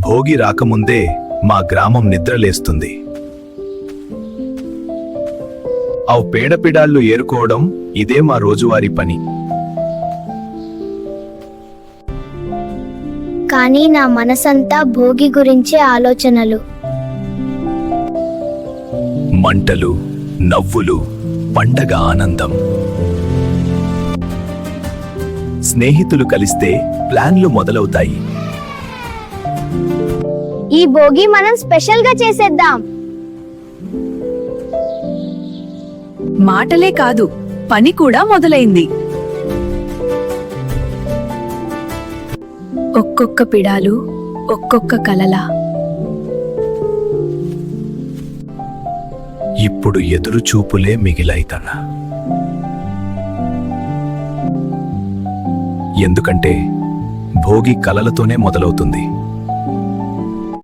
భోగి రాకముందే మా గ్రామం నిద్రలేస్తుంది. అవు పేడపిడాళ్ళు ఏరుకోవడం ఇదే మా రోజువారీ పని. కానీ నా మనసంతా భోగి గురించే ఆలోచనలు. మంటలు, నవ్వులు, పండగ ఆనందం. స్నేహితులు కలిస్తే ప్లాన్లు మొదలవుతాయి. ఈ భోగి మనం స్పెషల్ గా చేసేద్దాం. మాటలే కాదు, పని కూడా మొదలైంది. ఒక్కొక్క పిడాలు, ఒక్కొక్క కలల. ఇప్పుడు ఎదురు చూపులే మిగిలైతన. ఎందుకంటే భోగి కలలతోనే మొదలవుతుంది.